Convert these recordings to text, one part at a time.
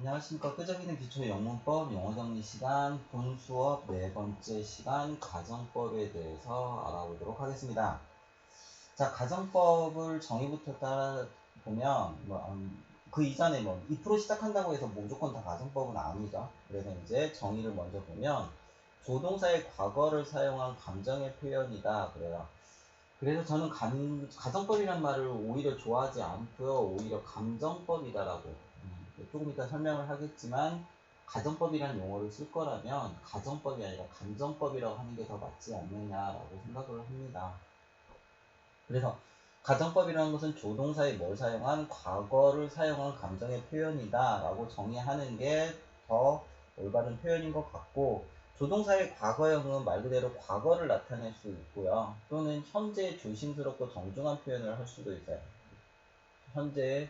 안녕하십니까. 끄적이는 기초 영문법 영어 정리 시간 본 수업 네 번째 시간 가정법에 대해서 알아보도록 하겠습니다. 자, 가정법을 정의부터 따라 보면 그 이전에 뭐 2% 시작한다고 해서 무조건 다 가정법은 아니죠. 그래서 이제 정의를 먼저 보면 조동사의 과거를 사용한 감정의 표현이다 그래요. 그래서 저는 가정법이란 말을 오히려 좋아하지 않고요. 오히려 감정법이다라고 조금 이따 설명을 하겠지만 가정법이라는 용어를 쓸 거라면 가정법이 아니라 감정법이라고 하는 게 더 맞지 않느냐라고 생각을 합니다. 그래서 가정법이라는 것은 조동사에 뭘 사용한 과거를 사용한 감정의 표현이다 라고 정의하는 게 더 올바른 표현인 것 같고, 조동사의 과거형은 말 그대로 과거를 나타낼 수 있고요. 또는 현재 조심스럽고 정중한 표현을 할 수도 있어요. 현재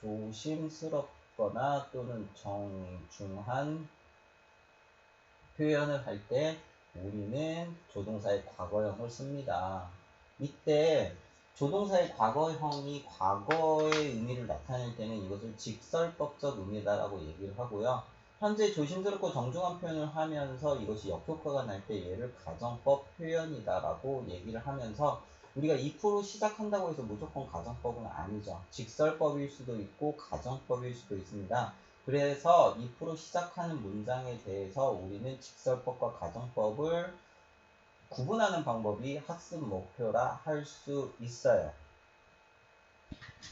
조심스럽거나 또는 정중한 표현을 할 때 우리는 조동사의 과거형을 씁니다. 이때 조동사의 과거형이 과거의 의미를 나타낼 때는 이것을 직설법적 의미다라고 얘기를 하고요. 현재 조심스럽고 정중한 표현을 하면서 이것이 역효과가 날 때 얘를 가정법 표현이다라고 얘기를 하면서, 우리가 2% 시작한다고 해서 무조건 가정법은 아니죠. 직설법일 수도 있고 가정법일 수도 있습니다. 그래서 2% 시작하는 문장에 대해서 우리는 직설법과 가정법을 구분하는 방법이 학습 목표라 할 수 있어요.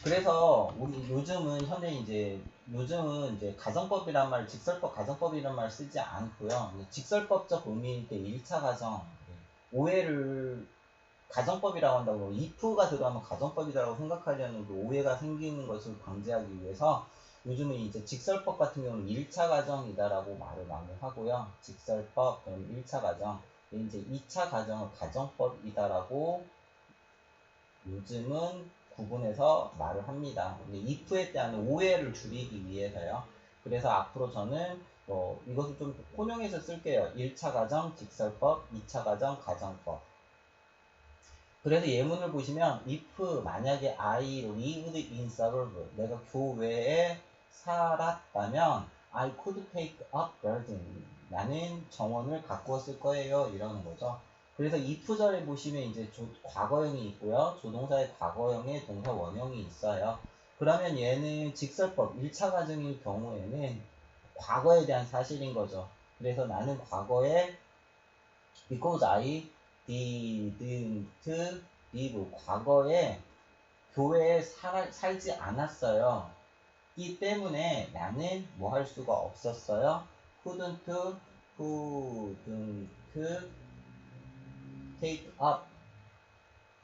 그래서 우리 요즘은 이제 가정법이란 말, 직설법, 가정법이란 말 쓰지 않고요. 직설법적 의미일 때 1차 가정, 오해를 가정법이라고 한다고 if가 들어가면 가정법이다라고 생각하려는 그 오해가 생기는 것을 방지하기 위해서 요즘은 이제 직설법 같은 경우는 1차 가정이다라고 말을 많이 하고요. 직설법, 그럼 1차 가정, 이제 2차 가정은 가정법이다라고 요즘은 구분해서 말을 합니다. if에 대한 오해를 줄이기 위해서요. 그래서 앞으로 저는 이것을 좀 혼용해서 쓸게요. 1차 가정 직설법, 2차 가정 가정법. 그래서 예문을 보시면 if 만약에 I lived in suburb, 내가 교외에 살았다면 I could take up garden, 나는 정원을 가꾸었을 거예요 이러는 거죠. 그래서 if절에 보시면 이제 과거형이 있고요, 조동사의 과거형에 동사 원형이 있어요. 그러면 얘는 직설법 1차 가정일 경우에는 과거에 대한 사실인 거죠. 그래서 나는 과거에 because I didn't live, 과거에 교회에 살지 않았어요. 이 때문에 나는 뭐 할 수가 없었어요? couldn't take up,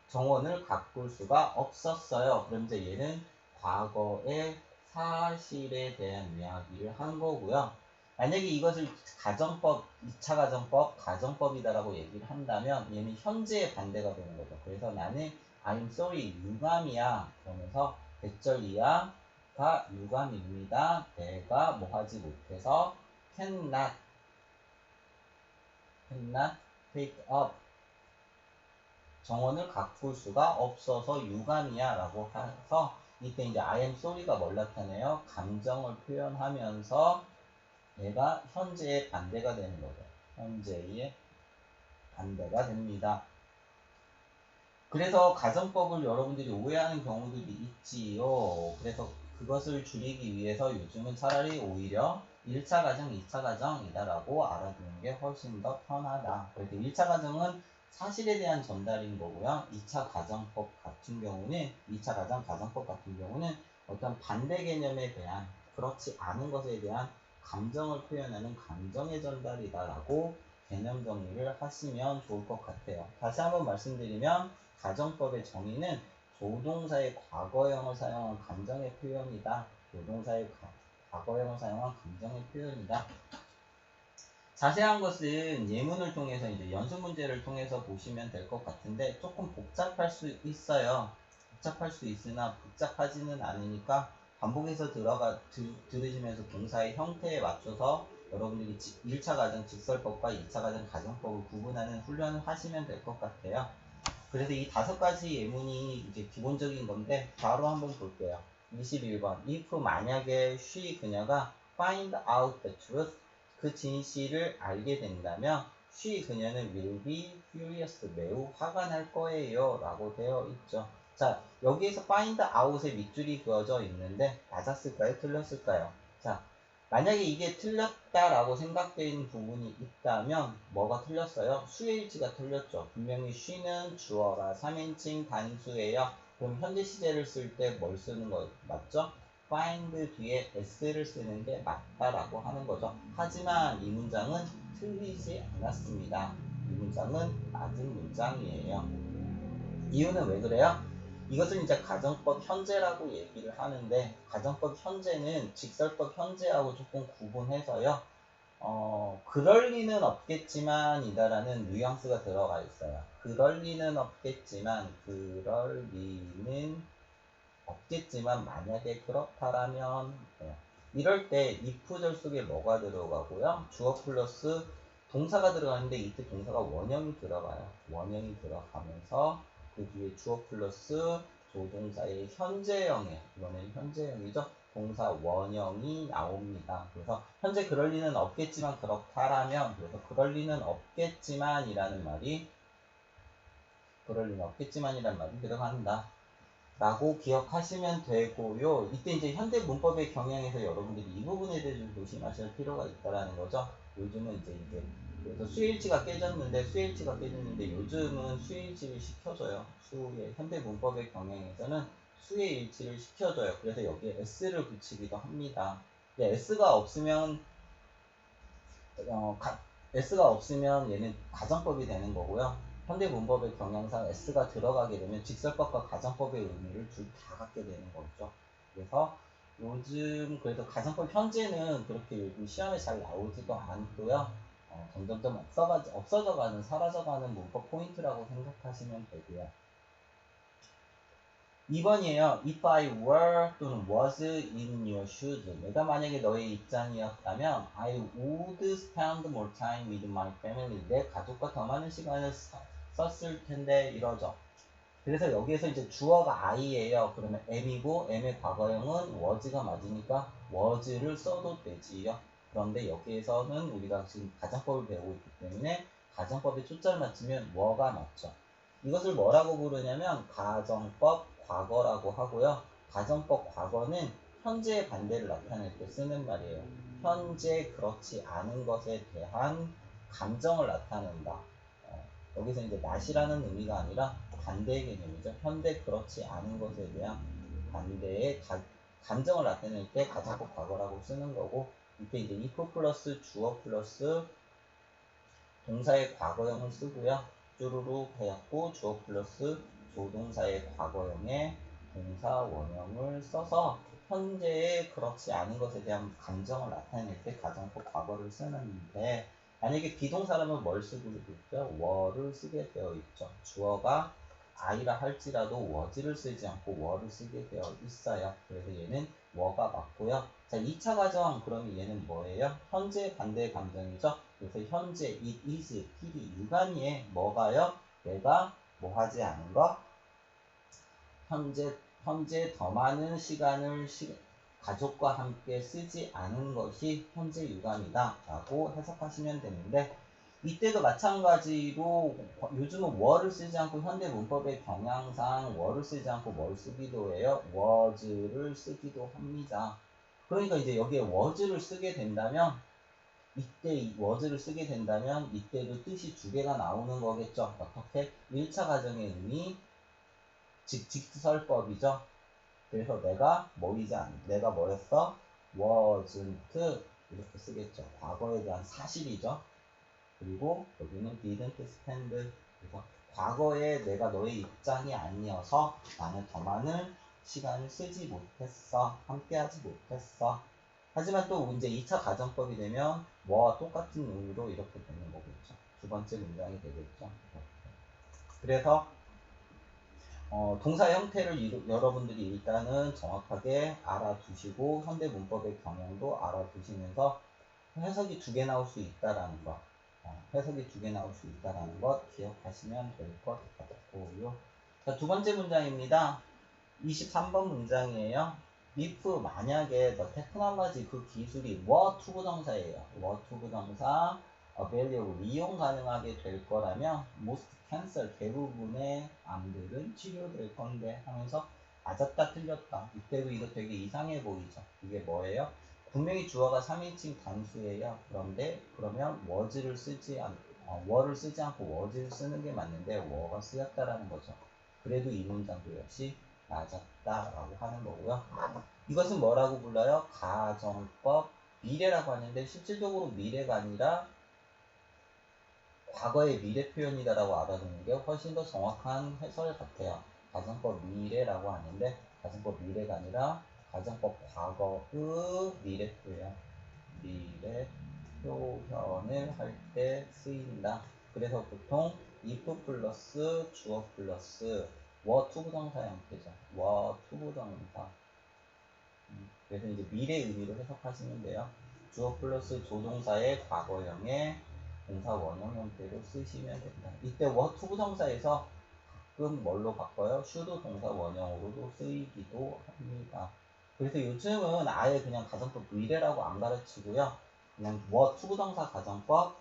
정원을 가꿀 수가 없었어요. 그럼 이제 얘는 과거의 사실에 대한 이야기를 한 거고요. 만약에 이것을 가정법, 2차 가정법, 가정법이다라고 얘기를 한다면 얘는 현재의 반대가 되는 거죠. 그래서 나는 I'm sorry, 유감이야. 그러면서 백절이야가 유감입니다. 내가 뭐 하지 못해서 cannot take up, 정원을 가꿀 수가 없어서 유감이야 라고 해서 이때 이제 I am sorry가 뭘 나타내요? 감정을 표현하면서 얘가 현재의 반대가 되는 거죠. 현재의 반대가 됩니다. 그래서 가정법을 여러분들이 오해하는 경우들이 있지요. 그래서 그것을 줄이기 위해서 요즘은 차라리 오히려 1차 가정, 2차 가정이다라고 알아두는 게 훨씬 더 편하다. 그래서 1차 가정은 사실에 대한 전달인 거고요. 2차 가정법 같은 경우는, 2차 가정법 같은 경우는 어떤 반대 개념에 대한, 그렇지 않은 것에 대한 감정을 표현하는 감정의 전달이다라고 개념 정리를 하시면 좋을 것 같아요. 다시 한번 말씀드리면 가정법의 정의는 조동사의 과거형을 사용한 감정의 표현이다. 조동사의 과거형을 사용한 감정의 표현이다. 자세한 것은 예문을 통해서 이제 연습 문제를 통해서 보시면 될 것 같은데 조금 복잡할 수 있어요. 복잡할 수 있으나 복잡하지는 않으니까 반복해서 들으시면서 동사의 형태에 맞춰서 여러분들이 1차 가정 직설법과 2차 가정 가정법을 구분하는 훈련을 하시면 될 것 같아요. 그래서 이 5가지 예문이 이제 기본적인 건데 바로 한번 볼게요. 21번. if 만약에 she, 그녀가 find out the truth. 그 진실을 알게 된다면 그녀는 will be furious. 매우 화가 날 거예요. 라고 되어 있죠. 자, 여기에서 find out에 밑줄이 그어져 있는데 맞았을까요? 틀렸을까요? 자, 만약에 이게 틀렸다라고 생각되는 부분이 있다면 뭐가 틀렸어요? 수의 일치가 틀렸죠. 분명히 she는 주어라 3인칭 단수예요. 그럼 현재 시제를 쓸 때 뭘 쓰는 거 맞죠? find 뒤에 s를 쓰는 게 맞다라고 하는 거죠. 하지만 이 문장은 틀리지 않았습니다. 이 문장은 맞은 문장이에요. 이유는 왜 그래요? 이것은 이제 가정법 현재라고 얘기를 하는데 가정법 현재는 직설법 현재하고 조금 구분해서요. 그럴 리는 없겠지만 이다라는 뉘앙스가 들어가 있어요. 그럴 리는 없겠지만 만약에 그렇다라면 이럴 때 if절 속에 뭐가 들어가고요? 주어 플러스 동사가 들어가는데 이때 동사가 원형이 들어가요. 원형이 들어가면서 그 뒤에 주어 플러스 조동사의 현재형이에요. 이거는 현재형이죠. 동사 원형이 나옵니다. 그래서 현재 그럴 리는 없겠지만 그렇다라면 그래서 그럴 리는 없겠지만이라는 말이 들어간다. 라고 기억하시면 되고요. 이때 이제 현대 문법의 경향에서 여러분들이 이 부분에 대해서 좀 조심하실 필요가 있다라는 거죠. 요즘은 이제 그래서 수일치가 깨졌는데 요즘은 수일치를 시켜줘요. 현대 문법의 경향에서는 수의 일치를 시켜줘요. 그래서 여기에 s를 붙이기도 합니다. s가 없으면 S가 없으면 얘는 가정법이 되는 거고요. 현대 문법의 경향상 S가 들어가게 되면 직설법과 가정법의 의미를 둘 다 갖게 되는 거죠. 그래서 그래서 가정법 현재는 그렇게 요즘 시험에 잘 나오지도 않고요. 점점점 없어져가는, 사라져가는 문법 포인트라고 생각하시면 되고요. 2번이에요. If I were 또는 was in your shoes. 내가 만약에 너의 입장이었다면 I would spend more time with my family. 내 가족과 더 많은 시간을 썼을 텐데 이러죠. 그래서 여기에서 이제 주어가 I예요. 그러면 am이고 am의 과거형은 was가 맞으니까 was를 써도 되지요. 그런데 여기에서는 우리가 지금 가정법을 배우고 있기 때문에 가정법에 초점을 맞추면 were가 맞죠. 이것을 뭐라고 부르냐면 가정법 과거라고 하고요. 가정법 과거는 현재의 반대를 나타낼 때 쓰는 말이에요. 현재 그렇지 않은 것에 대한 감정을 나타낸다. 여기서 이제 not이라는 의미가 아니라 반대의 개념이죠. 현재 그렇지 않은 것에 대한 반대의 감정을 나타낼 때 가정법 과거라고 쓰는 거고, 이때 이제 if 플러스 주어 플러스 동사의 과거형을 쓰고요. 쭈루루 해갖고 주어 플러스 조동사의 과거형에 동사 원형을 써서 현재의 그렇지 않은 것에 대한 감정을 나타낼 때 가정법 과거를 쓰는데, 만약에 비동사라면 뭘 쓰고 있죠? were를 쓰게 되어 있죠. 주어가 I라 할지라도 was를 쓰지 않고 were를 쓰게 되어 있어요. 그래서 얘는 were가 맞고요. 자, 2차 가정 그러면 얘는 뭐예요? 현재 반대의 감정이죠. 그래서 현재 it is PD 유관위에 뭐가요? 내가 뭐 하지 않은 거? 현재 더 많은 시간을 가족과 함께 쓰지 않은 것이 현재 유감이다 라고 해석하시면 되는데, 이때도 마찬가지로 요즘은 were를 쓰지 않고 현대 문법의 경향상 were를 쓰지 않고 뭘 쓰기도 해요? was를 쓰기도 합니다. 그러니까 이제 여기에 was를 쓰게 된다면 이때도 뜻이 두 개가 나오는 거겠죠. 어떻게? 1차 가정의 의미 직설법이죠. 그래서 내가 뭐였어? wasn't 이렇게 쓰겠죠. 과거에 대한 사실이죠. 그리고 여기는 didn't spend. 그래서 과거에 내가 너의 입장이 아니어서 나는 더 많은 시간을 쓰지 못했어. 함께하지 못했어. 하지만 또 이제 2차 가정법이 되면 뭐와 똑같은 의미로 이렇게 되는 거겠죠. 두 번째 문장이 되겠죠. 그래서 동사 형태를 여러분들이 일단은 정확하게 알아두시고 현대 문법의 경향도 알아두시면서 해석이 두 개 나올 수 있다라는 것, 기억하시면 될 것 같고요. 자, 두 번째 문장입니다. 23번 문장이에요. if 만약에 the technology 그 기술이 were 투부정사예요. were 투부정사 available 이용 가능하게 될 거라면 most cancer 대부분의 암들은 치료될 건데 하면서 맞았다 틀렸다. 이때도 이거 되게 이상해 보이죠. 이게 뭐예요? 분명히 주어가 3인칭 단수예요. 그런데 그러면 was를 쓰지 were를 쓰지 않고 was를 쓰는 게 맞는데 were가 쓰였다라는 거죠. 그래도 이 문장도 역시 맞았다라고 하는 거고요. 이것은 뭐라고 불러요? 가정법 미래라고 하는데 실질적으로 미래가 아니라 과거의 미래 표현이다라고 알아두는 게 훨씬 더 정확한 해설 같아요. 가정법 미래라고 하는데 가정법 미래가 아니라 가정법 과거의 미래 표현 미래 표현을 할 때 쓰인다. 그래서 보통 if 플러스 주어 플러스 were 투부정사 형태죠. were 투부정사. 그래서 이제 미래 의미로 해석하시면 돼요. 주어 플러스 조동사의 과거형의 동사 원형 형태로 쓰시면 됩니다. 이때 were 투부정사에서 가끔 뭘로 바꿔요? should 동사 원형으로도 쓰이기도 합니다. 그래서 요즘은 아예 그냥 가정법 미래라고 안 가르치고요. 그냥 were 투부정사 가정법,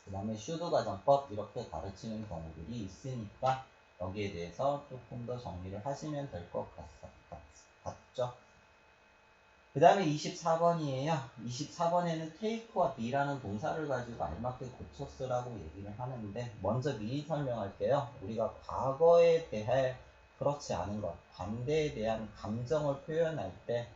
그 다음에 should 가정법 이렇게 가르치는 경우들이 있으니까 여기에 대해서 조금 더 정리를 하시면 될 것 같죠? 그 다음에 24번이에요. 24번에는 take와 be라는 동사를 가지고 알맞게 고쳐 쓰라고 얘기를 하는데 먼저 미리 설명할게요. 우리가 과거에 대해 그렇지 않은 것, 반대에 대한 감정을 표현할 때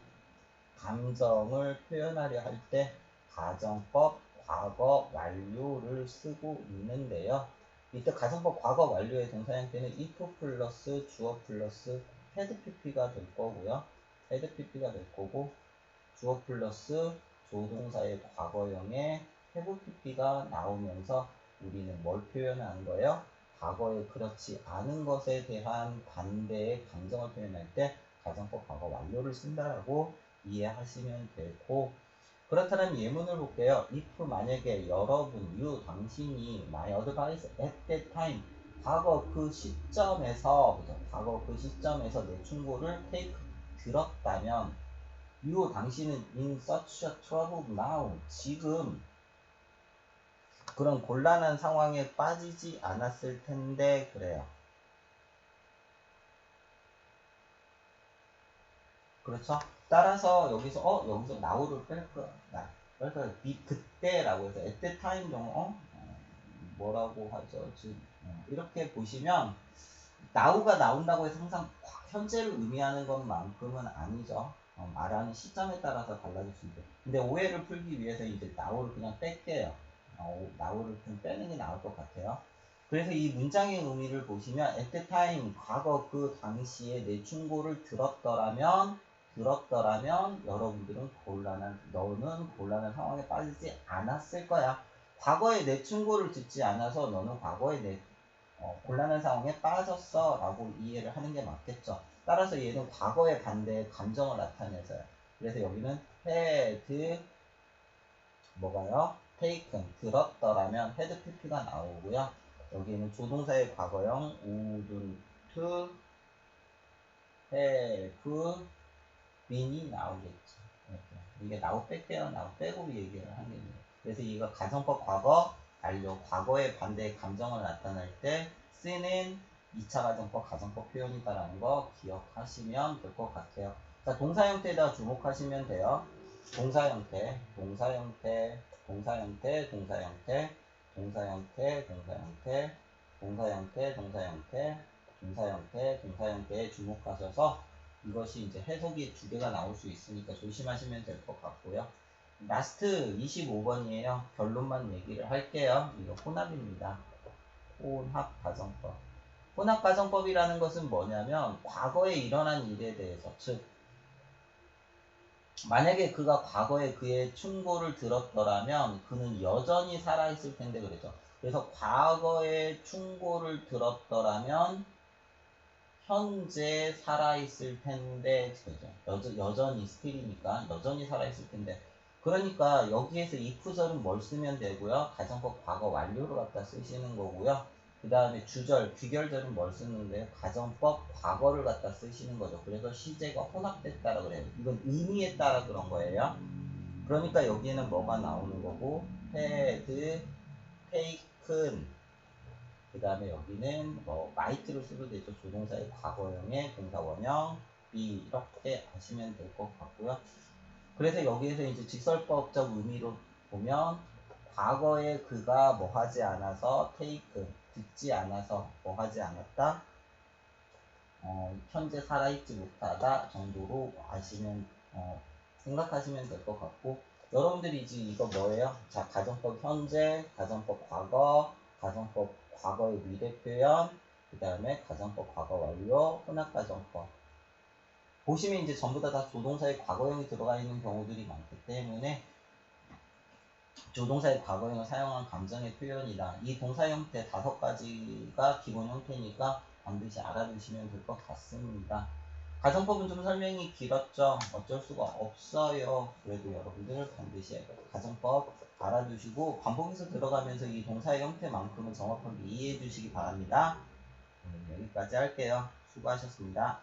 감정을 표현하려 할 때 가정법 과거 완료를 쓰고 있는데요. 이때 가정법 과거 완료의 동사 형태는 if 플러스 주어 플러스 had pp가 될 거고요. had pp가 될 거고 주어 플러스 조동사의 과거형에 have pp가 나오면서 우리는 뭘 표현하는 거예요? 과거에 그렇지 않은 것에 대한 반대의 감정을 표현할 때 가정법 과거 완료를 쓴다라고 이해하시면 되고 그렇다면 예문을 볼게요. if 만약에 여러분, you, 당신이 my advice at that time 과거 그 시점에서 그죠? 과거 그 시점에서 내 충고를 take 들었다면 you 당신은 in such a trouble now 지금 그런 곤란한 상황에 빠지지 않았을 텐데 그래요. 그렇죠? 따라서 여기서 now를 뺄까 그때라고 해서 at that time 경우 뭐라고 하죠? 지금 이렇게 보시면 now가 나온다고 해서 항상 현재를 의미하는 것만큼은 아니죠. 말하는 시점에 따라서 달라질 수 있는데 근데 오해를 풀기 위해서 이제 now를 그냥 뺄게요. now를 좀 빼는 게 나을 것 같아요. 그래서 이 문장의 의미를 보시면 at the time 과거 그 당시에 내 충고를 들었더라면 여러분들은 너는 곤란한 상황에 빠지지 않았을 거야. 과거에 내 충고를 듣지 않아서 너는 과거에 곤란한 상황에 빠졌어 라고 이해를 하는 게 맞겠죠. 따라서 얘는 과거의 반대의 감정을 나타내서요. 그래서 여기는 had 뭐가요? taken 들었더라면 had pp가 나오고요. 여기는 조동사의 과거형 wouldn't have been이 나오겠죠. 이렇게. 이게 나우 뺄게요. 나우 빼고 얘기를 하겠네요. 그래서 이거 가정법 과거 완료 과거의 반대의 감정을 나타낼 때 쓰는 2차 가정법 가정법 표현이다라는 거 기억하시면 될 것 같아요. 자, 동사 형태에다 주목하시면 돼요. 동사 형태, 동사 형태, 동사 형태, 동사 형태, 동사 형태, 동사 형태, 동사 형태, 동사 형태, 동사 형태, 동사 형태에 주목하셔서 이것이 이제 해석이 두 개가 나올 수 있으니까 조심하시면 될 것 같고요. 라스트 25번이에요. 결론만 얘기를 할게요. 이거 혼합입니다. 혼합 가정법. 혼합 가정법이라는 것은 뭐냐면 과거에 일어난 일에 대해서 즉 만약에 그가 과거에 그의 충고를 들었더라면 그는 여전히 살아있을 텐데 그랬죠. 그래서 과거에 충고를 들었더라면 현재 살아있을 텐데 그죠? 여전히 스틸이니까 여전히 살아있을 텐데 그러니까 여기에서 if절은 뭘 쓰면 되고요? 가정법 과거 완료를 갖다 쓰시는 거고요. 그 다음에 주절, 귀결절은 뭘 쓰는데요? 가정법 과거를 갖다 쓰시는 거죠. 그래서 시제가 혼합됐다라 그래요. 이건 의미에 따라 그런 거예요. 그러니까 여기에는 뭐가 나오는 거고, had, taken, 그 다음에 여기는 뭐 might를 써도 되죠. 조동사의 과거형의 동사원형 be 이렇게 하시면 될 것 같고요. 그래서 여기에서 이제 직설법적 의미로 보면 과거에 그가 뭐 하지 않아서 take, 듣지 않아서 뭐 하지 않았다, 현재 살아있지 못하다 정도로 아시면, 생각하시면 될 것 같고, 여러분들이 이제 이거 뭐예요? 자, 가정법 현재, 가정법 과거, 가정법 과거의 미래 표현, 그 다음에 가정법 과거 완료, 혼합가정법. 보시면 이제 전부 다 조동사의 과거형이 들어가 있는 경우들이 많기 때문에 조동사의 과거형을 사용한 감정의 표현이다. 이 동사 형태 5가지가 기본 형태니까 반드시 알아두시면 될 것 같습니다. 가정법은 좀 설명이 길었죠? 어쩔 수가 없어요. 그래도 여러분들 반드시 가정법 알아두시고 반복해서 들어가면서 이 동사의 형태만큼은 정확하게 이해해 주시기 바랍니다. 여기까지 할게요. 수고하셨습니다.